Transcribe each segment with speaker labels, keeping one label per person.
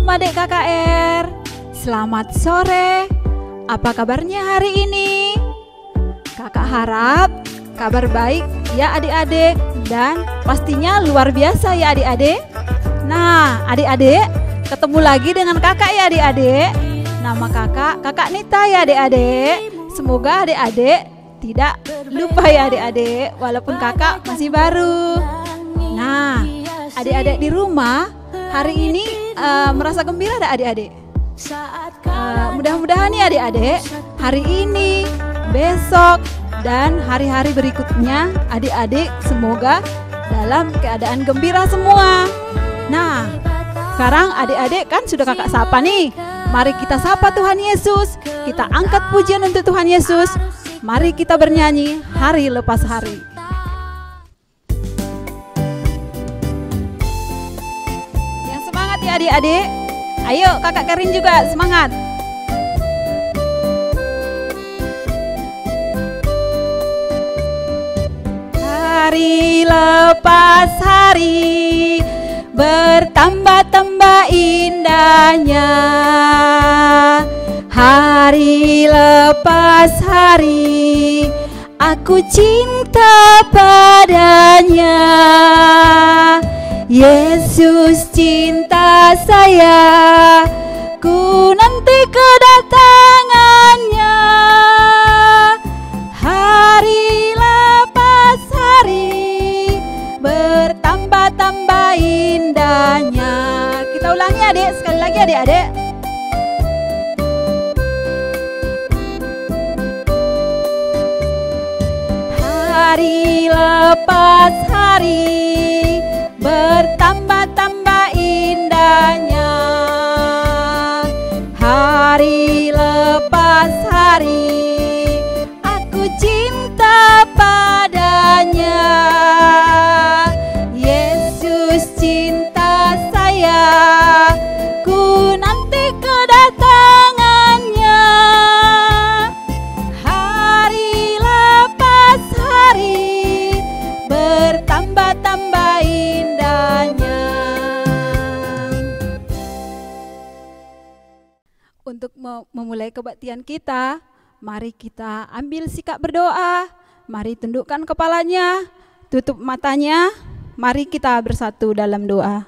Speaker 1: Shalom adik KKR, selamat sore. Apa kabarnya hari ini? Kakak harap kabar baik ya adik-adik, dan pastinya luar biasa ya adik-adik. Nah adik-adik, ketemu lagi dengan kakak ya adik-adik. Nama kakak Nita ya adik-adik. Semoga adik-adik tidak lupa ya adik-adik, walaupun kakak masih baru. Nah adik-adik di rumah hari ini merasa gembira ada adik-adik? Mudah-mudahan ya adik-adik, hari ini, besok, dan hari-hari berikutnya adik-adik semoga dalam keadaan gembira semua. Nah, sekarang adik-adik kan sudah kakak sapa nih. Mari kita sapa Tuhan Yesus. Kita angkat pujian untuk Tuhan Yesus. Mari kita bernyanyi hari lepas hari. Yang semangat ya adik-adik. Ayo kakak Karin juga semangat. Hari lepas hari bertambah-tambah indahnya. Hari lepas hari aku cinta padanya. Yesus cinta saya, ku nanti kedatangannya. Hari lepas hari bertambah-tambah indahnya. Kita ulangi adik, sekali lagi adik-adik. Hari lepas hari bertambah-tambah indahnya. Hari lepas hari aku cinta padanya. Yesus cinta saya, ku nanti kedatangannya. Hari lepas hari bertambah-tambah indahnya. Untuk memulai kebaktian kita, mari kita ambil sikap berdoa. Mari tundukkan kepalanya, tutup matanya. Mari kita bersatu dalam doa.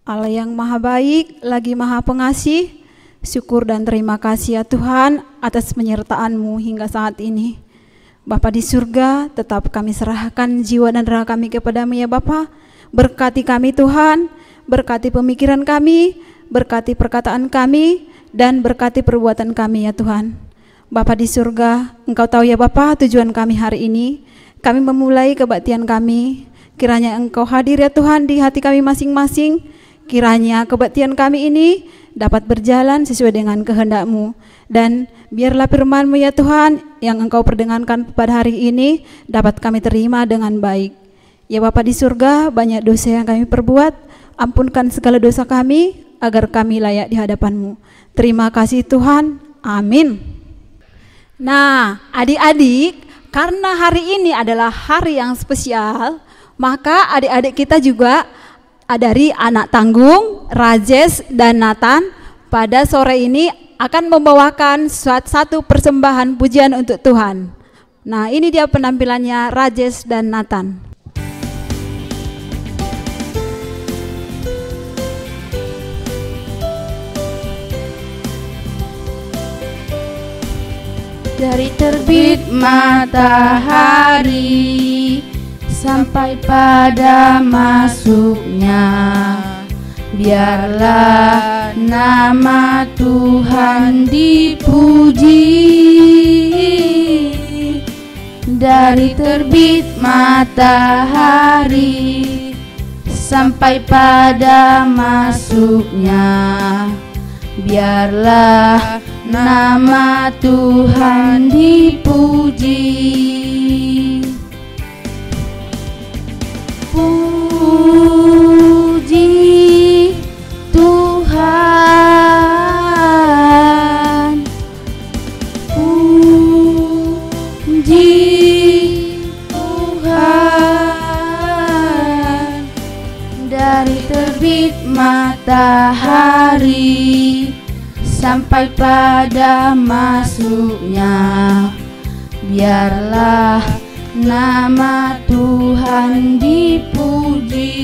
Speaker 1: Allah yang maha baik, lagi maha pengasih, syukur dan terima kasih ya Tuhan atas penyertaan-Mu hingga saat ini. Bapa di surga, tetap kami serahkan jiwa dan raga kami kepadamu ya Bapa. Berkati kami Tuhan, berkati pemikiran kami, berkati perkataan kami, dan berkati perbuatan kami ya Tuhan. Bapa di surga, Engkau tahu ya Bapa tujuan kami hari ini. Kami memulai kebaktian kami, kiranya Engkau hadir ya Tuhan di hati kami masing-masing. Kiranya kebaktian kami ini dapat berjalan sesuai dengan kehendak-Mu. Dan biarlah firman-Mu ya Tuhan yang Engkau perdengarkan pada hari ini dapat kami terima dengan baik. Ya Bapa di surga, banyak dosa yang kami perbuat, ampunkan segala dosa kami agar kami layak di hadapan-Mu. Terima kasih Tuhan, amin. Nah adik-adik, karena hari ini adalah hari yang spesial, maka adik-adik kita juga dari anak tanggung, Rajes dan Nathan pada sore ini akan membawakan satu persembahan pujian untuk Tuhan. Nah ini dia penampilannya Rajes dan Nathan.
Speaker 2: Dari terbit matahari sampai pada masuknya, biarlah nama Tuhan dipuji. Dari terbit matahari sampai pada masuknya, biarlah nama Tuhan dipuji. Puji Tuhan, puji Tuhan. Dari terbit matahari matahari sampai pada masuknya. Biarlah nama Tuhan dipuji.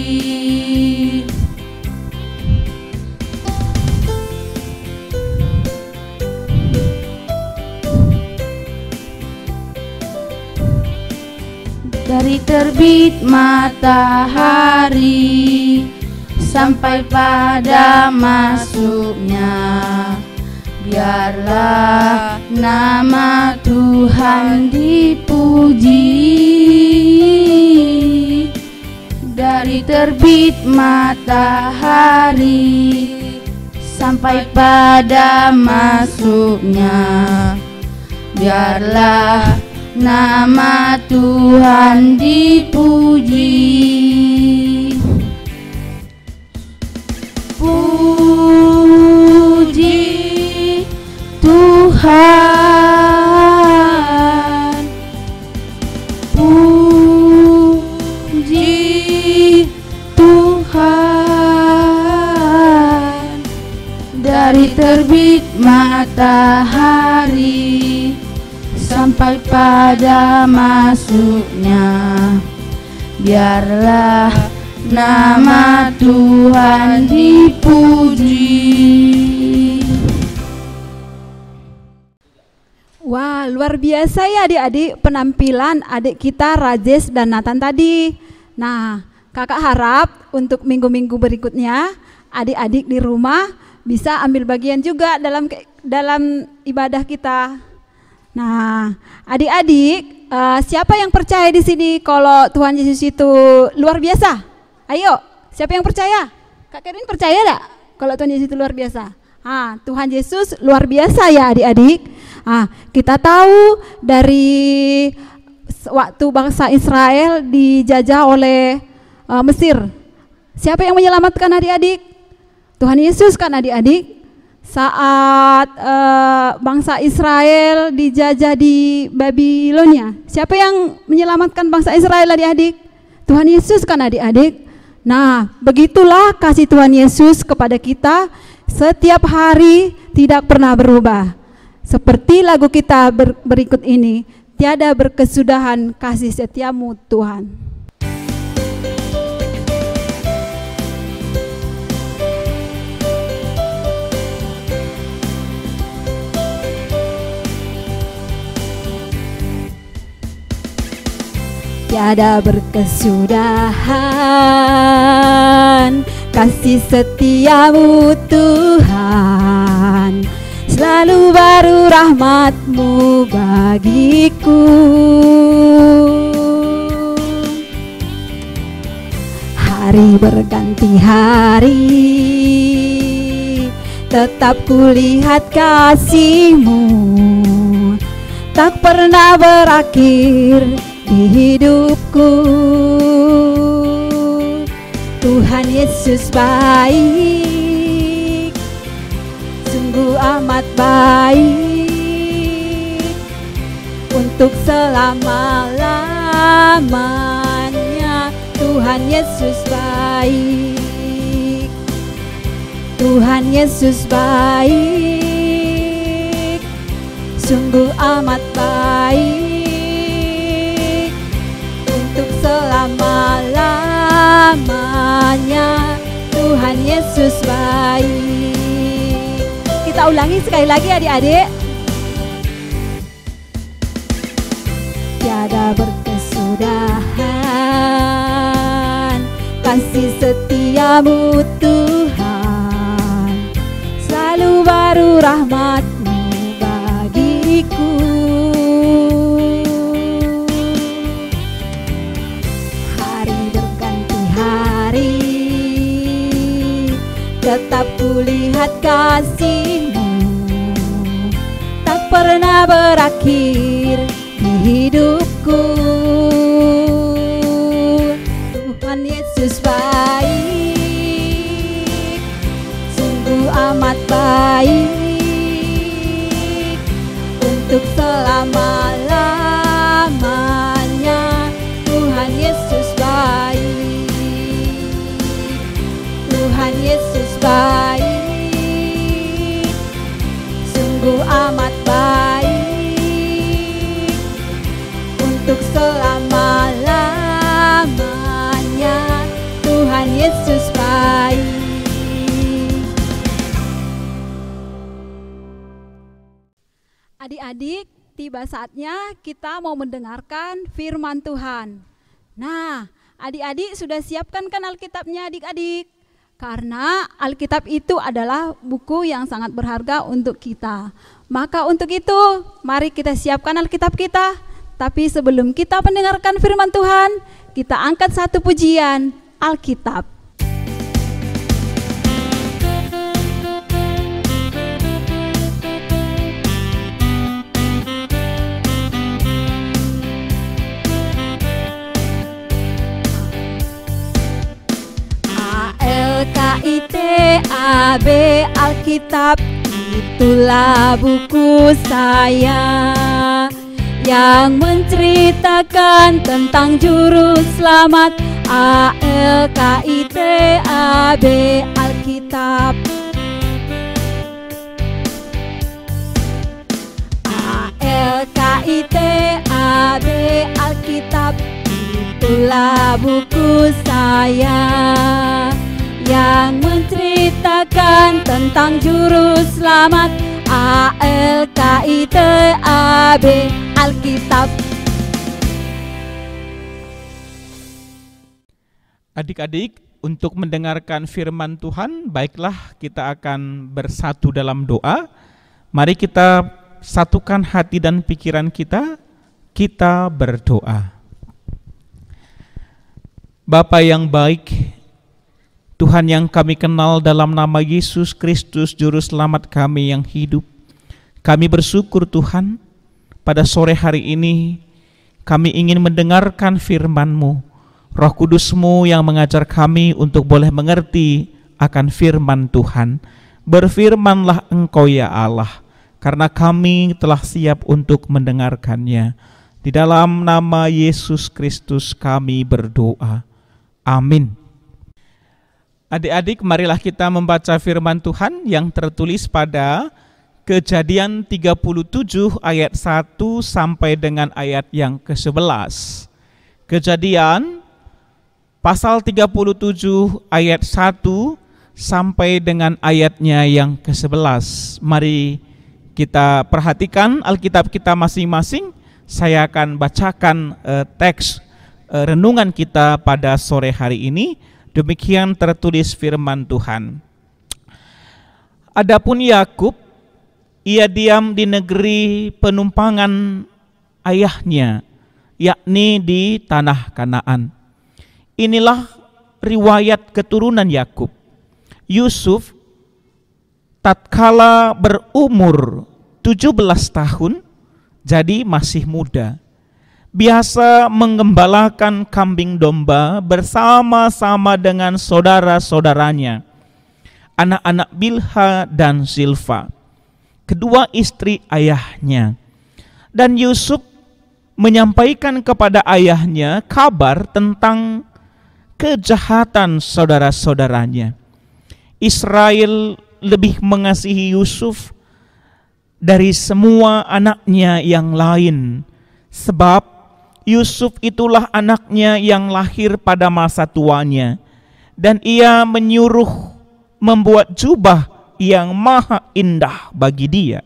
Speaker 2: Dari terbit matahari sampai pada masuknya. Biarlah nama Tuhan dipuji. Dari terbit matahari sampai pada masuknya. Biarlah nama Tuhan dipuji. Puji Tuhan, puji Tuhan. Dari terbit matahari sampai pada masuknya. Biarlah nama Tuhan dipuji.
Speaker 1: Wah, luar biasa ya adik-adik penampilan adik kita Rajesh dan Nathan tadi. Nah, kakak harap untuk minggu-minggu berikutnya adik-adik di rumah bisa ambil bagian juga dalam ibadah kita. Nah, adik-adik, siapa yang percaya di sini kalau Tuhan Yesus itu luar biasa? Ayo, siapa yang percaya? Kak Kerin percaya enggak kalau Tuhan Yesus itu luar biasa? Tuhan Yesus luar biasa ya adik-adik. Kita tahu dari waktu bangsa Israel dijajah oleh Mesir. Siapa yang menyelamatkan adik-adik? Tuhan Yesus kan adik-adik. Saat bangsa Israel dijajah di Babilonia, siapa yang menyelamatkan bangsa Israel adik-adik? Tuhan Yesus kan adik-adik. Nah, begitulah kasih Tuhan Yesus kepada kita setiap hari tidak pernah berubah. Seperti lagu kita berikut ini, tiada berkesudahan kasih setiamu Tuhan. Tiada berkesudahan kasih setiamu Tuhan, selalu baru rahmat-Mu bagiku. Hari berganti hari, tetap kulihat kasih-Mu, tak pernah berakhir di hidupku. Tuhan Yesus baik, sungguh amat baik, untuk selama-lamanya. Tuhan Yesus baik, Tuhan Yesus baik, sungguh amat baik, untuk selama-lamanya. Tuhan Yesus baik. Kita ulangi sekali lagi adik-adik. Tiada berkesudahan kasih setiamu Tuhan, selalu baru rahmat-Mu bagiku. Hari berganti hari, tetap kulihat kasih-Mu, tak pernah berakhir di hidupku. Tuhan Yesus baik, sungguh amat baik, untuk selama-lamanya. Tuhan Yesus baik, Tuhan Yesus baik, Adik-adik, tiba saatnya kita mau mendengarkan firman Tuhan. Nah, adik-adik sudah siapkan kan Alkitabnya adik-adik? Karena Alkitab itu adalah buku yang sangat berharga untuk kita. Maka untuk itu, mari kita siapkan Alkitab kita. Tapi sebelum kita mendengarkan firman Tuhan, kita angkat satu pujian Alkitab. A-L-K-I-T-A-B Alkitab, itulah buku saya yang menceritakan tentang juru selamat. A-L-K-I-T-A-B Alkitab, A-L-K-I-T-A-B Alkitab, itulah buku saya yang menceritakan tentang juru selamat. A-L-K-I-T-A-B Alkitab.
Speaker 3: Adik-adik, untuk mendengarkan firman Tuhan, baiklah kita akan bersatu dalam doa. Mari kita satukan hati dan pikiran kita berdoa. Bapa yang baik, Tuhan yang kami kenal dalam nama Yesus Kristus, Juru Selamat kami yang hidup, kami bersyukur Tuhan, pada sore hari ini kami ingin mendengarkan firman-Mu. Roh Kudus-Mu yang mengajar kami untuk boleh mengerti akan firman Tuhan. Berfirmanlah Engkau ya Allah, karena kami telah siap untuk mendengarkannya. Di dalam nama Yesus Kristus kami berdoa. Amin. Adik-adik, marilah kita membaca firman Tuhan yang tertulis pada Kejadian 37 ayat 1 sampai dengan ayat yang ke-11. Kejadian pasal 37 ayat 1 sampai dengan ayatnya yang ke-11. Mari kita perhatikan Alkitab kita masing-masing. Saya akan bacakan teks renungan kita pada sore hari ini. Demikian tertulis firman Tuhan. Adapun Yakub, ia diam di negeri penumpangan ayahnya, yakni di tanah Kanaan. Inilah riwayat keturunan Yakub. Yusuf tatkala berumur 17 tahun, jadi masih muda, biasa menggembalakan kambing domba bersama-sama dengan saudara-saudaranya, anak-anak Bilha dan Zilfa, kedua istri ayahnya. Dan Yusuf menyampaikan kepada ayahnya kabar tentang kejahatan saudara-saudaranya. Israel lebih mengasihi Yusuf dari semua anaknya yang lain, sebab Yusuf itulah anaknya yang lahir pada masa tuanya, dan ia menyuruh membuat jubah yang maha indah bagi dia.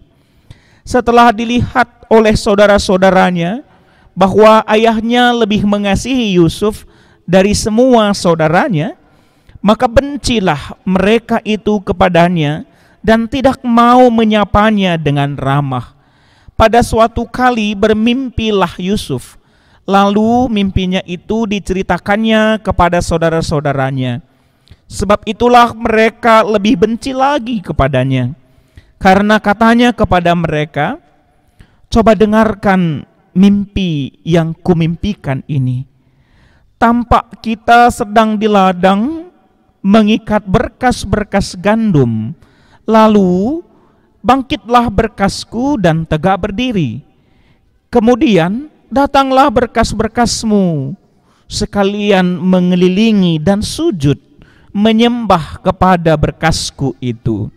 Speaker 3: Setelah dilihat oleh saudara-saudaranya bahwa ayahnya lebih mengasihi Yusuf dari semua saudaranya, maka bencilah mereka itu kepadanya dan tidak mau menyapanya dengan ramah. Pada suatu kali bermimpilah Yusuf, lalu mimpinya itu diceritakannya kepada saudara-saudaranya. Sebab itulah mereka lebih benci lagi kepadanya, karena katanya kepada mereka, coba dengarkan mimpi yang kumimpikan ini. Tampak kita sedang di ladang mengikat berkas-berkas gandum, lalu bangkitlah berkasku dan tegak berdiri. Kemudian datanglah berkas-berkasmu sekalian mengelilingi dan sujud menyembah kepada berkasku itu.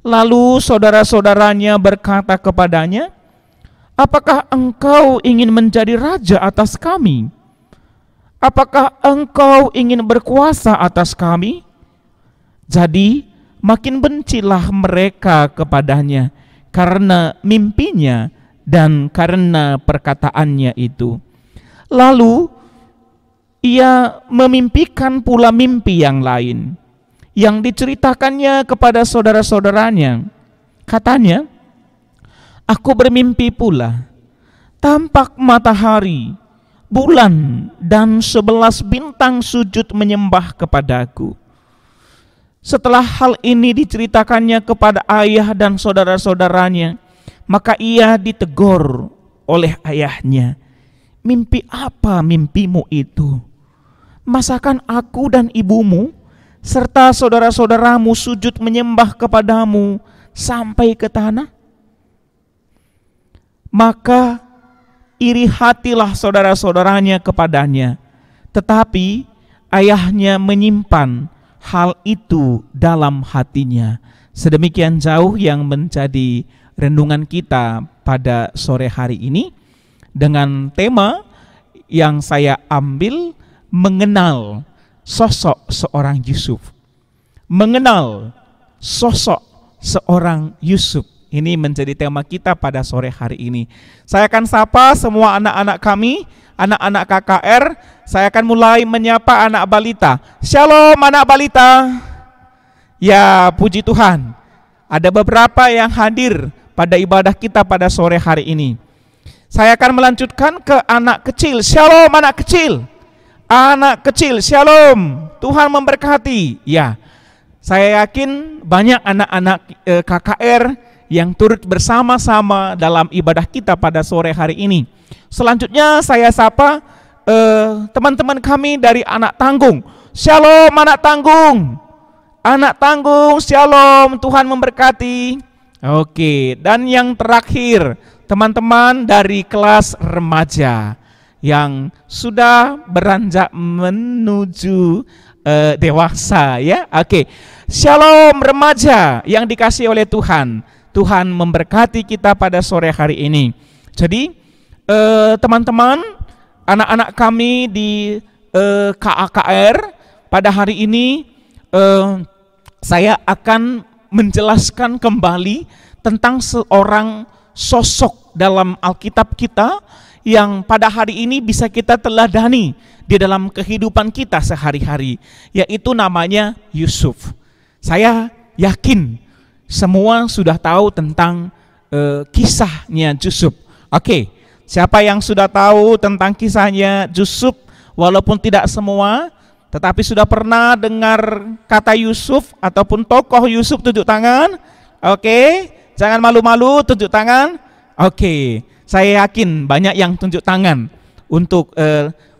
Speaker 3: Lalu saudara-saudaranya berkata kepadanya, apakah engkau ingin menjadi raja atas kami? Apakah engkau ingin berkuasa atas kami? Jadi makin bencilah mereka kepadanya karena mimpinya dan karena perkataannya itu. Lalu ia memimpikan pula mimpi yang lain yang diceritakannya kepada saudara-saudaranya. Katanya, aku bermimpi pula, tampak matahari, bulan, dan 11 bintang sujud menyembah kepadaku. Setelah hal ini diceritakannya kepada ayah dan saudara-saudaranya, maka ia ditegur oleh ayahnya. Mimpi apa mimpimu itu? Masakan aku dan ibumu serta saudara-saudaramu sujud menyembah kepadamu sampai ke tanah? Maka iri hatilah saudara-saudaranya kepadanya, tetapi ayahnya menyimpan hal itu dalam hatinya. Sedemikian jauh yang menjadi renungan kita pada sore hari ini dengan tema yang saya ambil, mengenal sosok seorang Yusuf. Mengenal sosok seorang Yusuf. Ini menjadi tema kita pada sore hari ini. Saya akan sapa semua anak-anak kami, anak-anak KKR. Saya akan mulai menyapa anak balita. Shalom anak balita. Ya, puji Tuhan. Ada beberapa yang hadir pada ibadah kita pada sore hari ini. Saya akan melanjutkan ke anak kecil. Shalom anak kecil. Anak kecil, shalom. Tuhan memberkati. Ya, saya yakin banyak anak-anak KKR yang turut bersama-sama dalam ibadah kita pada sore hari ini. Selanjutnya saya sapa teman-teman kami dari anak tanggung. Shalom anak tanggung. Anak tanggung, shalom, Tuhan memberkati. Oke, dan yang terakhir teman-teman dari kelas remaja yang sudah beranjak menuju dewasa ya. Oke. Shalom remaja yang dikasihi oleh Tuhan. Tuhan memberkati kita pada sore hari ini. Jadi teman-teman, anak-anak kami di KAKR pada hari ini saya akan menjelaskan kembali tentang seorang sosok dalam Alkitab kita yang pada hari ini bisa kita teladani di dalam kehidupan kita sehari-hari, yaitu namanya Yusuf. Saya yakin semua sudah tahu tentang kisahnya Yusuf. Oke, siapa yang sudah tahu tentang kisahnya Yusuf? Walaupun tidak semua, tetapi sudah pernah dengar kata Yusuf ataupun tokoh Yusuf, tunjuk tangan. Oke, jangan malu-malu, tunjuk tangan. Oke, saya yakin banyak yang tunjuk tangan untuk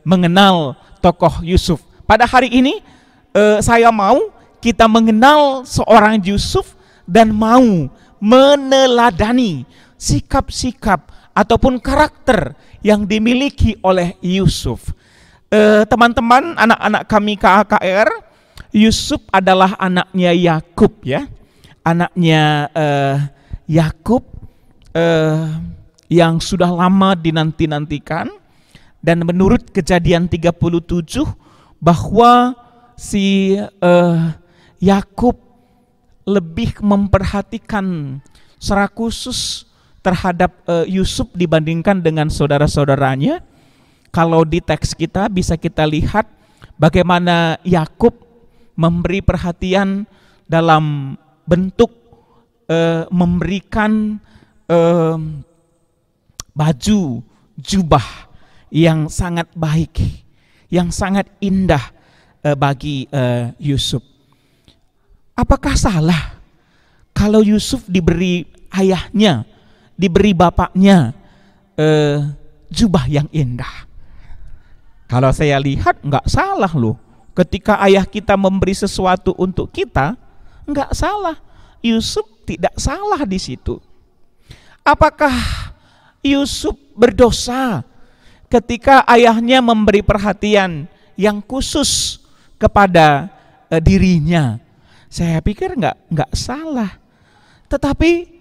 Speaker 3: mengenal tokoh Yusuf. Pada hari ini saya mau kita mengenal seorang Yusuf dan mau meneladani sikap-sikap ataupun karakter yang dimiliki oleh Yusuf. Teman-teman, anak-anak kami KAKR, Yusuf adalah anaknya Yakub ya. Anaknya Yakub yang sudah lama dinanti-nantikan, dan menurut Kejadian 37 bahwa si Yakub lebih memperhatikan secara khusus terhadap Yusuf dibandingkan dengan saudara-saudaranya. Kalau di teks kita bisa kita lihat bagaimana Yakub memberi perhatian dalam bentuk memberikan baju jubah yang sangat baik, yang sangat indah bagi Yusuf. Apakah salah kalau Yusuf diberi ayahnya, diberi bapaknya jubah yang indah? Kalau saya lihat nggak salah loh. Ketika ayah kita memberi sesuatu untuk kita, nggak salah. Yusuf tidak salah di situ. Apakah Yusuf berdosa ketika ayahnya memberi perhatian yang khusus kepada dirinya? Saya pikir nggak salah. Tetapi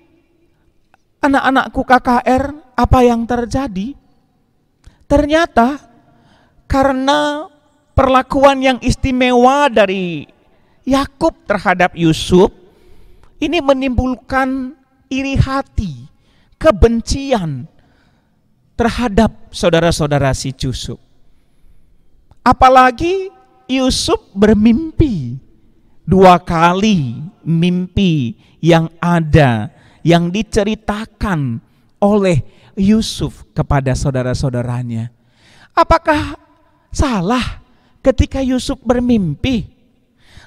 Speaker 3: anak-anakku KKR, apa yang terjadi? Ternyata karena perlakuan yang istimewa dari Yakub terhadap Yusuf, ini menimbulkan iri hati, kebencian terhadap saudara-saudara si Yusuf. Apalagi Yusuf bermimpi 2 kali, mimpi yang ada, yang diceritakan oleh Yusuf kepada saudara-saudaranya. Apakah salah ketika Yusuf bermimpi?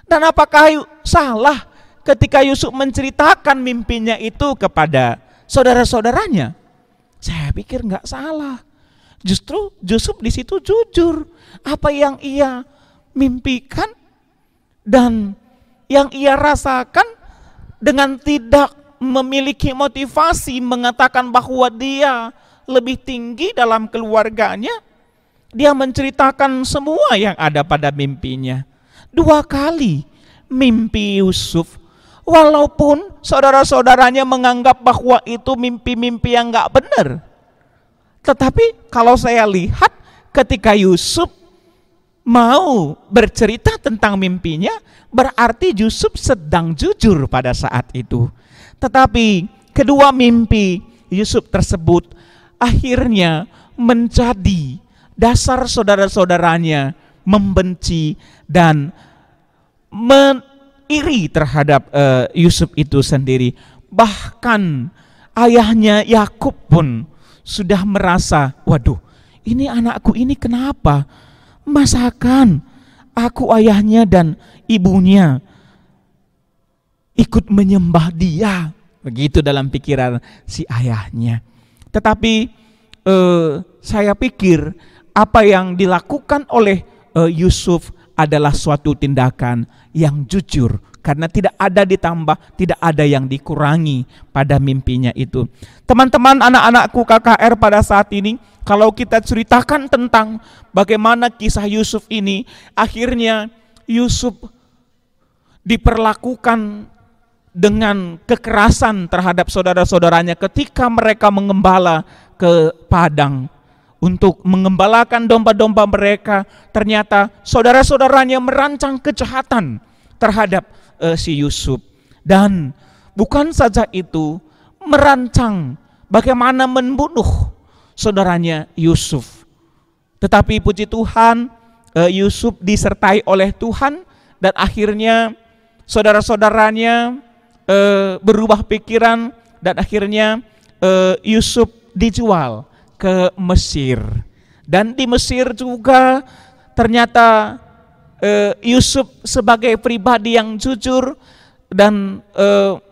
Speaker 3: Dan apakah salah ketika Yusuf menceritakan mimpinya itu kepada saudara-saudaranya? Saya pikir nggak salah. Justru Yusuf di situ jujur apa yang ia mimpikan dan yang ia rasakan, dengan tidak memiliki motivasi mengatakan bahwa dia lebih tinggi dalam keluarganya. Dia menceritakan semua yang ada pada mimpinya. 2 kali mimpi Yusuf, walaupun saudara-saudaranya menganggap bahwa itu mimpi-mimpi yang gak benar. Tetapi kalau saya lihat ketika Yusuf mau bercerita tentang mimpinya, berarti Yusuf sedang jujur pada saat itu. Tetapi kedua mimpi Yusuf tersebut akhirnya menjadi dasar saudara-saudaranya membenci dan iri terhadap Yusuf itu sendiri. Bahkan ayahnya Yakub pun sudah merasa, waduh, ini anakku ini kenapa? Masakan aku ayahnya dan ibunya ikut menyembah dia. Begitu dalam pikiran si ayahnya. Tetapi saya pikir apa yang dilakukan oleh Yusuf adalah suatu tindakan yang jujur, karena tidak ada ditambah, tidak ada yang dikurangi pada mimpinya itu. Teman-teman, anak-anakku KKR pada saat ini, kalau kita ceritakan tentang bagaimana kisah Yusuf ini, akhirnya Yusuf diperlakukan dengan kekerasan terhadap saudara-saudaranya ketika mereka mengembala ke padang untuk mengembalakan domba-domba mereka. Ternyata saudara-saudaranya merancang kejahatan terhadap si Yusuf. Dan bukan saja itu, merancang bagaimana membunuh saudaranya Yusuf. Tetapi puji Tuhan, Yusuf disertai oleh Tuhan dan akhirnya saudara-saudaranya berubah pikiran dan akhirnya Yusuf dijual ke Mesir. Dan di Mesir juga ternyata Yusuf sebagai pribadi yang jujur dan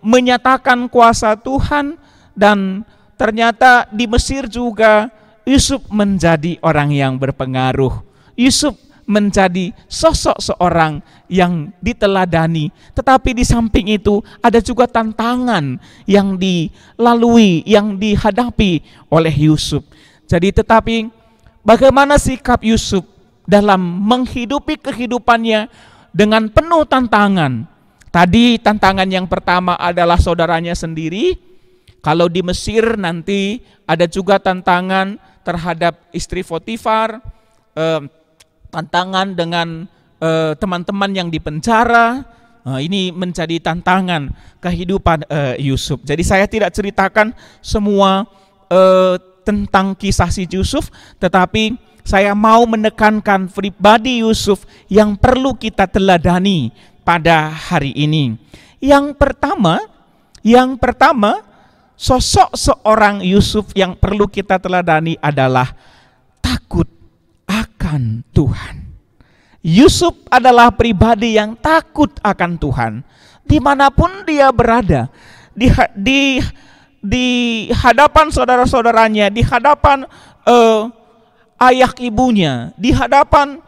Speaker 3: menyatakan kuasa Tuhan, dan ternyata di Mesir juga Yusuf menjadi orang yang berpengaruh. Yusuf menjadi sosok seorang yang diteladani. Tetapi di samping itu ada juga tantangan yang dilalui, yang dihadapi oleh Yusuf. Jadi tetapi bagaimana sikap Yusuf dalam menghidupi kehidupannya dengan penuh tantangan. Tadi tantangan yang pertama adalah saudaranya sendiri. Kalau di Mesir nanti ada juga tantangan terhadap istri Potifar, tantangan dengan teman-teman yang dipenjara. Ini menjadi tantangan kehidupan Yusuf. Jadi saya tidak ceritakan semua tentang kisah si Yusuf, tetapi saya mau menekankan pribadi Yusuf yang perlu kita teladani pada hari ini. Yang pertama, sosok seorang Yusuf yang perlu kita teladani adalah takut akan Tuhan. Yusuf adalah pribadi yang takut akan Tuhan. Dimanapun dia berada, di hadapan saudara-saudaranya, di hadapan ayah ibunya, di hadapan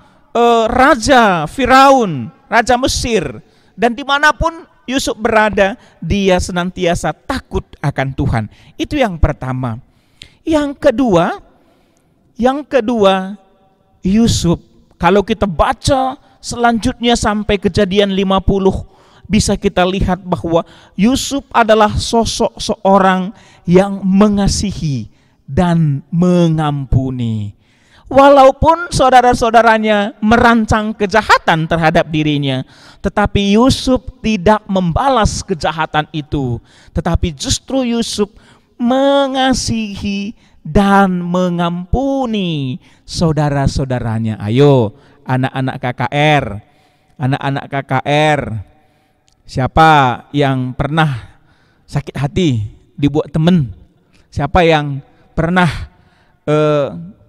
Speaker 3: Raja Firaun, Raja Mesir, dan dimanapun Yusuf berada, dia senantiasa takut akan Tuhan. Itu yang pertama. Yang kedua, Yusuf, kalau kita baca selanjutnya sampai Kejadian 50, bisa kita lihat bahwa Yusuf adalah sosok seorang yang mengasihi dan mengampuni. Walaupun saudara-saudaranya merancang kejahatan terhadap dirinya, tetapi Yusuf tidak membalas kejahatan itu. Tetapi justru Yusuf mengasihi dan mengampuni saudara-saudaranya. Ayo, anak-anak KKR. Anak-anak KKR, siapa yang pernah sakit hati dibuat temen? Siapa yang pernah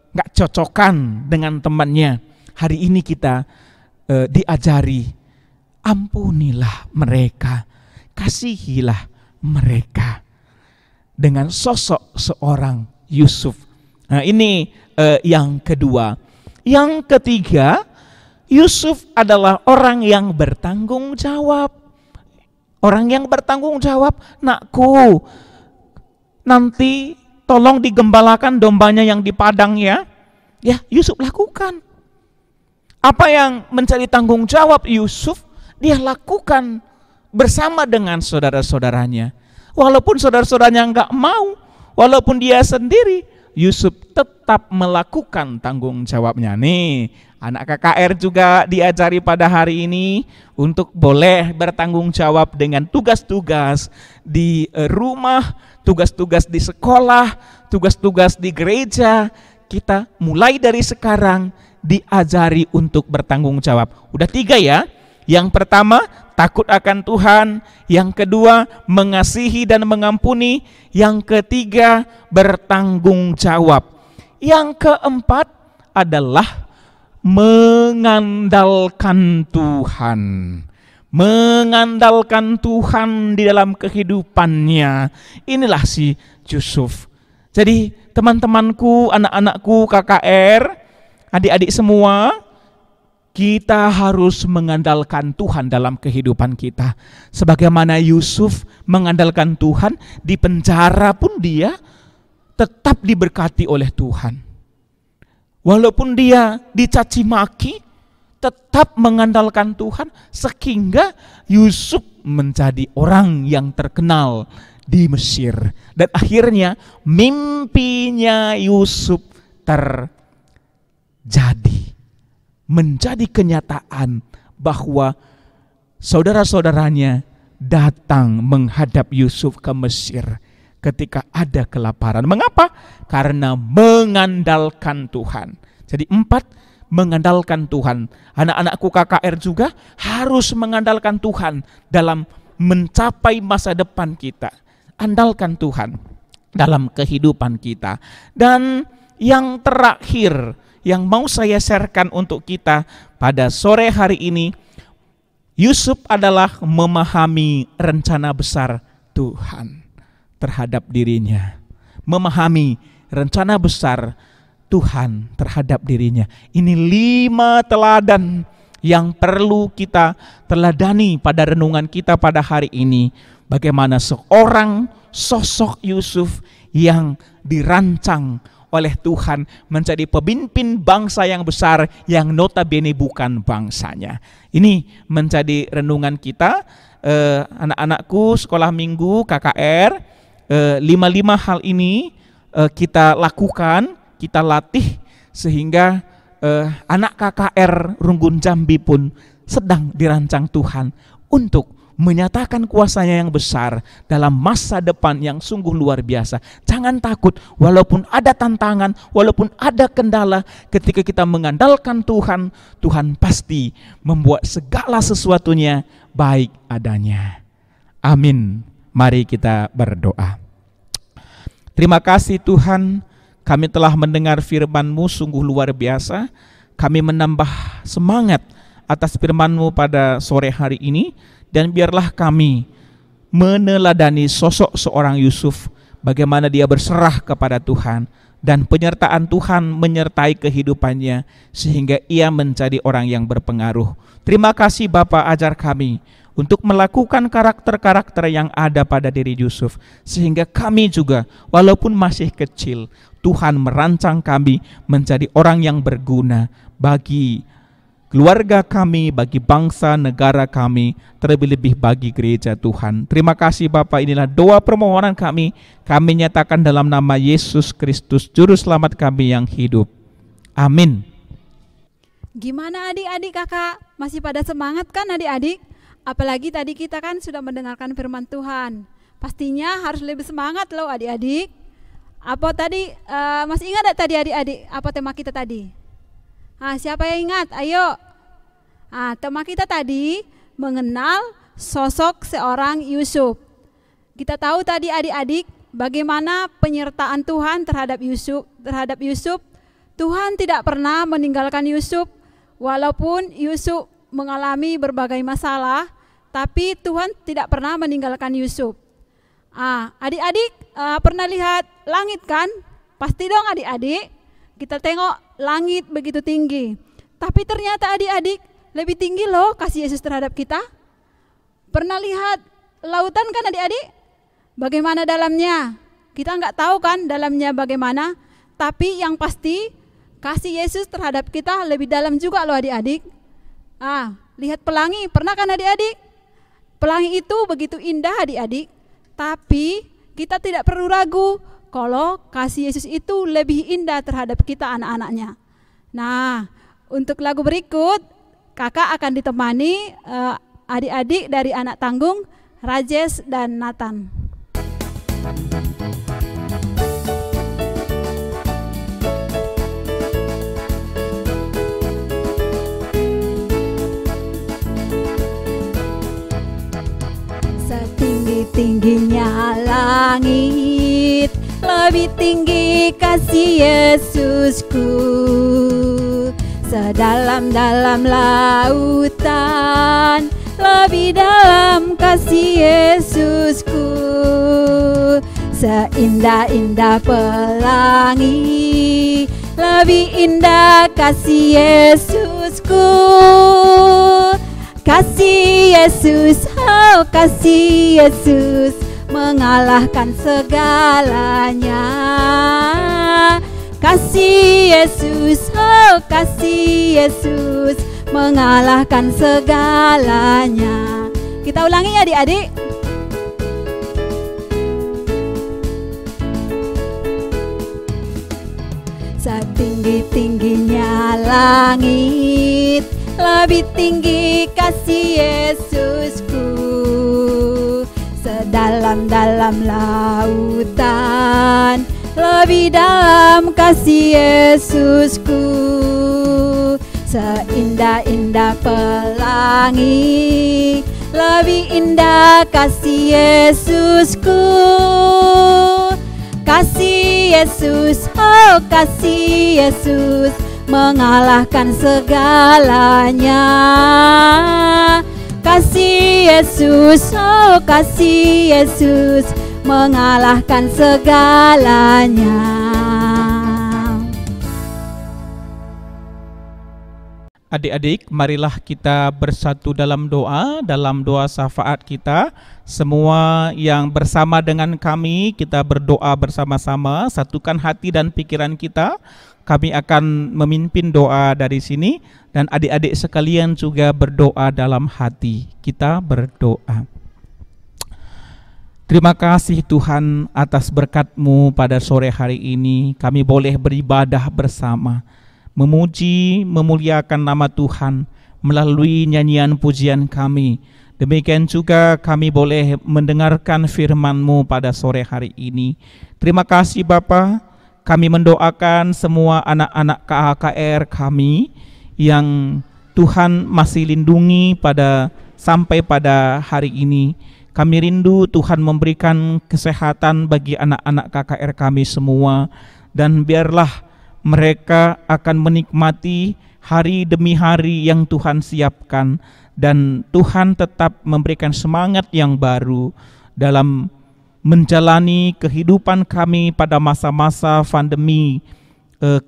Speaker 3: gak cocokan dengan temannya? Hari ini kita diajari, ampunilah mereka, kasihilah mereka, dengan sosok seorang Yusuf. Nah, ini yang kedua. Yang ketiga, Yusuf adalah orang yang bertanggung jawab. Orang yang bertanggung jawab. Nakku, nanti tolong digembalakan dombanya yang di padang ya. Ya, Yusuf lakukan. Apa yang menjadi tanggung jawab Yusuf, dia lakukan bersama dengan saudara-saudaranya. Walaupun saudara-saudaranya enggak mau, walaupun dia sendiri, Yusuf tetap melakukan tanggung jawabnya. Nih, anak KKR juga diajari pada hari ini untuk boleh bertanggung jawab dengan tugas-tugas di rumah, tugas-tugas di sekolah, tugas-tugas di gereja. Kita mulai dari sekarang diajari untuk bertanggung jawab. Udah 3 ya. Yang pertama, takut akan Tuhan. Yang kedua, mengasihi dan mengampuni. Yang ketiga, bertanggung jawab. Yang keempat adalah mengandalkan Tuhan. Mengandalkan Tuhan di dalam kehidupannya. Inilah si Yusuf. Jadi teman-temanku, anak-anakku KKR, adik-adik semua, kita harus mengandalkan Tuhan dalam kehidupan kita. Sebagaimana Yusuf mengandalkan Tuhan, di penjara pun dia tetap diberkati oleh Tuhan. Walaupun dia dicaci maki, tetap mengandalkan Tuhan, sehingga Yusuf menjadi orang yang terkenal di Mesir. Dan akhirnya mimpinya Yusuf terjadi. Menjadi kenyataan bahwa saudara-saudaranya datang menghadap Yusuf ke Mesir ketika ada kelaparan. Mengapa? Karena mengandalkan Tuhan. Jadi 4, mengandalkan Tuhan. Anak-anakku KKR juga harus mengandalkan Tuhan dalam mencapai masa depan kita. Andalkan Tuhan dalam kehidupan kita. Dan yang terakhir yang mau saya sharekan untuk kita pada sore hari ini, Yusuf adalah memahami rencana besar Tuhan terhadap dirinya. Memahami rencana besar Tuhan terhadap dirinya. Ini 5 teladan yang perlu kita teladani pada renungan kita pada hari ini. Bagaimana seorang sosok Yusuf yang dirancang oleh Tuhan menjadi pemimpin bangsa yang besar yang notabene bukan bangsanya. Ini menjadi renungan kita, anak-anakku sekolah minggu KKR. 5 hal ini kita lakukan, kita latih, sehingga anak KKR Runggun Jambi pun sedang dirancang Tuhan untuk menyatakan kuasanya yang besar dalam masa depan yang sungguh luar biasa. Jangan takut, walaupun ada tantangan, walaupun ada kendala, ketika kita mengandalkan Tuhan, Tuhan pasti membuat segala sesuatunya baik adanya. Amin. Mari kita berdoa. Terima kasih Tuhan, kami telah mendengar firman-Mu sungguh luar biasa. Kami menambah semangat atas firman-Mu pada sore hari ini. Dan biarlah kami meneladani sosok seorang Yusuf, bagaimana dia berserah kepada Tuhan, dan penyertaan Tuhan menyertai kehidupannya, sehingga ia menjadi orang yang berpengaruh. Terima kasih Bapa, ajar kami untuk melakukan karakter-karakter yang ada pada diri Yusuf, sehingga kami juga walaupun masih kecil, Tuhan merancang kami menjadi orang yang berguna bagi keluarga kami, bagi bangsa, negara kami, terlebih-lebih bagi gereja Tuhan. Terima kasih Bapak, inilah doa permohonan kami nyatakan dalam nama Yesus Kristus, Juru Selamat kami yang hidup. Amin.
Speaker 1: Gimana adik-adik kakak? Masih pada semangat kan adik-adik? Apalagi tadi kita kan sudah mendengarkan firman Tuhan. pastinya harus lebih semangat loh adik-adik. Apa tadi, masih ingat tak tadi adik-adik, apa tema kita tadi? Siapa yang ingat? Ayo. Tema kita tadi mengenal sosok seorang Yusuf. Kita tahu tadi adik-adik bagaimana penyertaan Tuhan terhadap Yusuf. Tuhan tidak pernah meninggalkan Yusuf walaupun Yusuf mengalami berbagai masalah, tapi Tuhan tidak pernah meninggalkan Yusuf. Adik-adik pernah lihat langit kan? Pasti dong adik-adik. Kita tengok langit begitu tinggi. Tapi ternyata adik-adik lebih tinggi loh kasih Yesus terhadap kita. Pernah lihat lautan kan adik-adik? Bagaimana dalamnya? Kita nggak tahu kan dalamnya bagaimana. Tapi yang pasti kasih Yesus terhadap kita lebih dalam juga loh adik-adik. Lihat pelangi, pernah kan adik-adik? Pelangi itu begitu indah adik-adik. Tapi kita tidak perlu ragu kalau kasih Yesus itu lebih indah terhadap kita anak-anaknya. Nah, untuk lagu berikut kakak akan ditemani adik-adik dari anak tanggung Rajesh dan Nathan. Setinggi-tingginya langit, lebih tinggi kasih Yesusku. Sedalam-dalam lautan, lebih dalam kasih Yesusku. Seindah-indah pelangi, lebih indah kasih Yesusku. Kasih Yesus, oh kasih Yesus, mengalahkan segalanya. Kasih Yesus, oh kasih Yesus, mengalahkan segalanya. Kita ulangi ya adik-adik. Setinggi-tingginya langit, lebih tinggi kasih Yesusku. Sedalam-dalam lautan, lebih dalam kasih Yesusku. Seindah-indah pelangi, lebih indah kasih Yesusku. Kasih Yesus, oh kasih Yesus, mengalahkan segalanya. Kasih Yesus, oh kasih Yesus, mengalahkan segalanya.
Speaker 3: Adik-adik, marilah kita bersatu dalam doa syafaat kita. Semua yang bersama dengan kami, kita berdoa bersama-sama, satukan hati dan pikiran kita. Kami akan memimpin doa dari sini, dan adik-adik sekalian juga berdoa dalam hati. Kita berdoa. Terima kasih Tuhan atas berkat-Mu pada sore hari ini. Kami boleh beribadah bersama, memuji, memuliakan nama Tuhan melalui nyanyian pujian kami. Demikian juga kami boleh mendengarkan firman-Mu pada sore hari ini. Terima kasih Bapa. Kami mendoakan semua anak-anak KHKR kami yang Tuhan masih lindungi sampai pada hari ini. Kami rindu Tuhan memberikan kesehatan bagi anak-anak KKR kami semua, dan biarlah mereka akan menikmati hari demi hari yang Tuhan siapkan, dan Tuhan tetap memberikan semangat yang baru dalam menjalani kehidupan kami pada masa-masa pandemi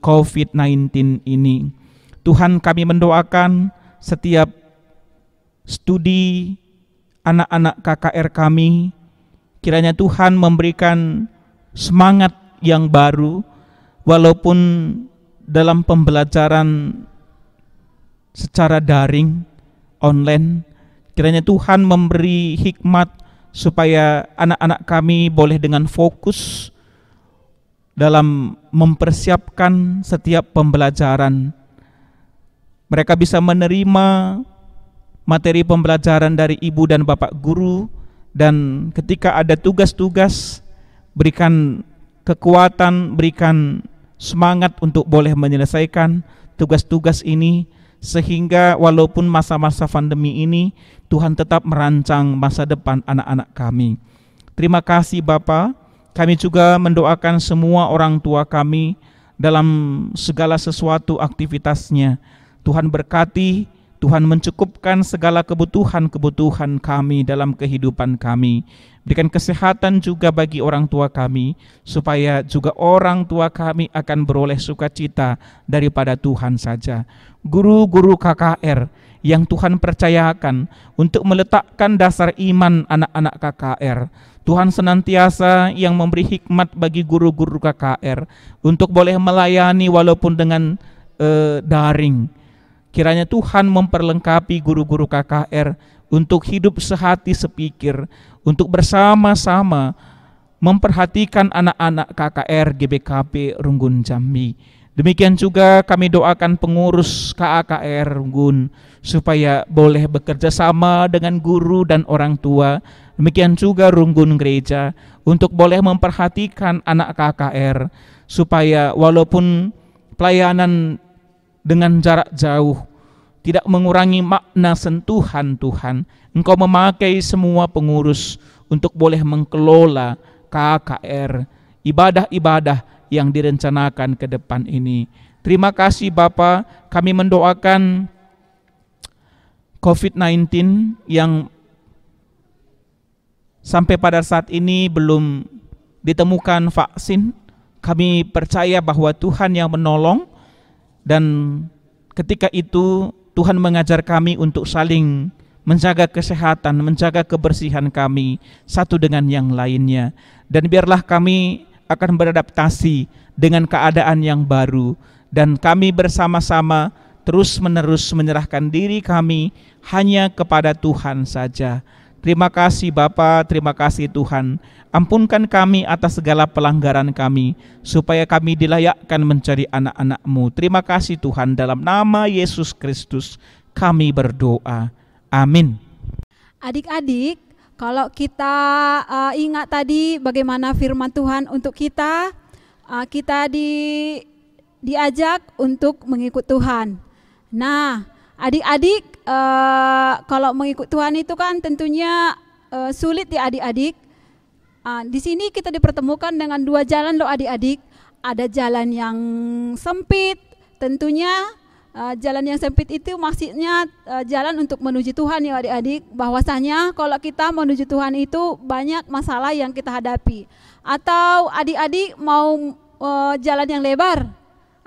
Speaker 3: COVID-19 ini. Tuhan, kami mendoakan setiap studi anak-anak KKR kami, kiranya Tuhan memberikan semangat yang baru, walaupun dalam pembelajaran secara daring, online, kiranya Tuhan memberi hikmat supaya anak-anak kami boleh dengan fokus dalam mempersiapkan setiap pembelajaran. Mereka bisa menerima materi pembelajaran dari ibu dan bapak guru Dan ketika ada tugas-tugas, berikan kekuatan, berikan semangat untuk boleh menyelesaikan tugas-tugas ini, sehingga walaupun masa-masa pandemi ini, Tuhan tetap merancang masa depan anak-anak kami. Terima kasih Bapa. Kami juga mendoakan semua orang tua kami dalam segala sesuatu aktivitasnya. Tuhan berkati, Tuhan mencukupkan segala kebutuhan-kebutuhan kami dalam kehidupan kami. Berikan kesehatan juga bagi orang tua kami, supaya juga orang tua kami akan beroleh sukacita daripada Tuhan saja. Guru-guru KKR yang Tuhan percayakan untuk meletakkan dasar iman anak-anak KKR, Tuhan senantiasa yang memberi hikmat bagi guru-guru KKR untuk boleh melayani walaupun dengan daring. Kiranya Tuhan memperlengkapi guru-guru KKR untuk hidup sehati sepikir, untuk bersama-sama memperhatikan anak-anak KKR GBKP Runggun Jambi. Demikian juga kami doakan pengurus KKR Runggun supaya boleh bekerja sama dengan guru dan orang tua. Demikian juga Runggun Gereja untuk boleh memperhatikan anak KKR supaya walaupun pelayanan dengan jarak jauh tidak mengurangi makna sentuhan Tuhan. Engkau memakai semua pengurus untuk boleh mengelola KKR, ibadah-ibadah yang direncanakan ke depan ini. Terima kasih Bapa. Kami mendoakan COVID-19 yang sampai pada saat ini belum ditemukan vaksin. Kami percaya bahwa Tuhan yang menolong, dan ketika itu Tuhan mengajar kami untuk saling menjaga kesehatan, menjaga kebersihan kami satu dengan yang lainnya. Dan biarlah kami akan beradaptasi dengan keadaan yang baru, dan kami bersama-sama terus-menerus menyerahkan diri kami hanya kepada Tuhan saja. Terima kasih Bapa, terima kasih Tuhan. Ampunkan kami atas segala pelanggaran kami, supaya kami dilayakkan menjadi anak-anak-Mu. Terima kasih Tuhan, dalam nama Yesus Kristus kami berdoa. Amin.
Speaker 1: Adik-adik, kalau kita ingat tadi bagaimana firman Tuhan untuk kita, kita diajak untuk mengikut Tuhan. Nah, adik-adik, kalau mengikut Tuhan itu kan tentunya sulit ya adik-adik. Di sini kita dipertemukan dengan dua jalan loh adik-adik. Ada jalan yang sempit, tentunya jalan yang sempit itu maksudnya jalan untuk menuju Tuhan ya adik-adik. Bahwasanya kalau kita menuju Tuhan itu banyak masalah yang kita hadapi. Atau adik-adik mau jalan yang lebar,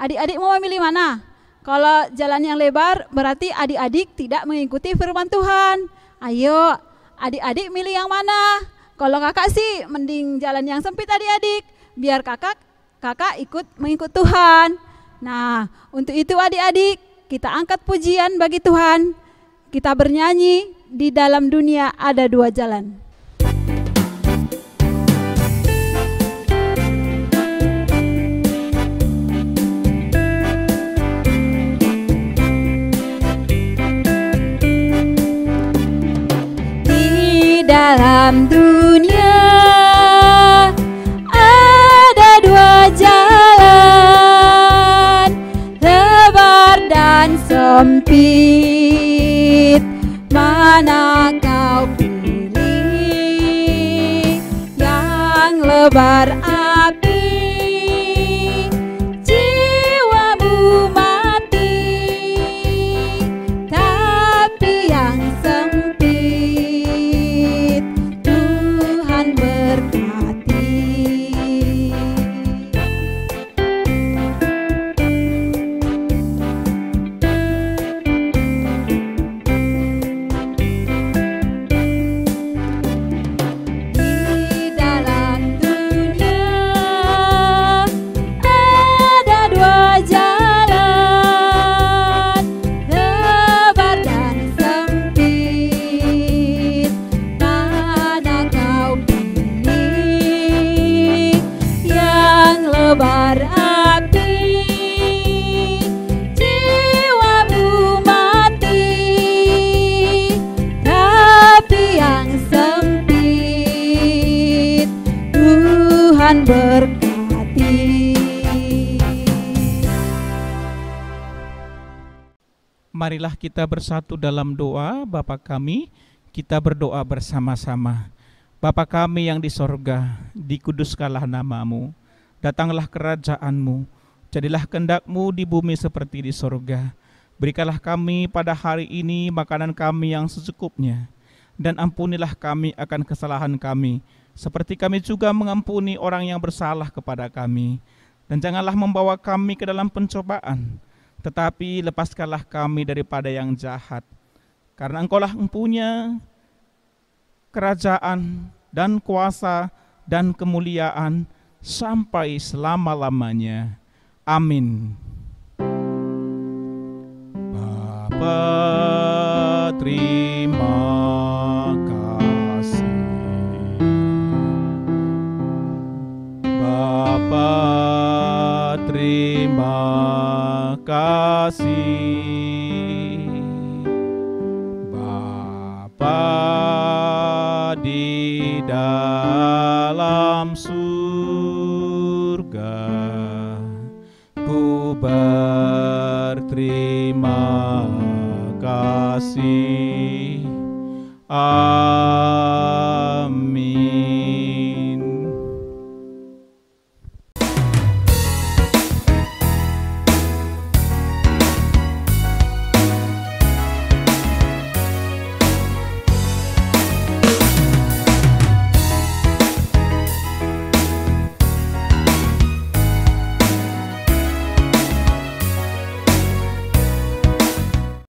Speaker 1: adik-adik mau memilih mana? Kalau jalan yang lebar berarti adik-adik tidak mengikuti firman Tuhan. Ayo adik-adik milih yang mana? Kalau kakak sih mending jalan yang sempit adik-adik, biar kakak ikut mengikut Tuhan. Nah, untuk itu adik-adik, kita angkat pujian bagi Tuhan. Kita bernyanyi, di dalam dunia ada dua jalan. Di dalam dunia ada dua jalan, lebar dan sempit. Mana kau pilih? Yang lebar api, jiwamu mati. Tapi yang sempit Tuhan berkati. Di dalam dunia
Speaker 3: marilah kita bersatu dalam doa. Bapa kami, kita berdoa bersama-sama. Bapa kami yang di sorga, dikuduskanlah namamu, datanglah kerajaan-Mu, jadilah kehendak-Mu di bumi seperti di sorga. Berikanlah kami pada hari ini makanan kami yang secukupnya, dan ampunilah kami akan kesalahan kami, seperti kami juga mengampuni orang yang bersalah kepada kami. Dan janganlah membawa kami ke dalam pencobaan, tetapi lepaskanlah kami daripada yang jahat. Karena Engkau-lah empunya kerajaan dan kuasa dan kemuliaan sampai selama-lamanya. Amin. Bapa, terima kasih. Bapa, terima kasih. Bapa di dalam surga, ku berterima kasih.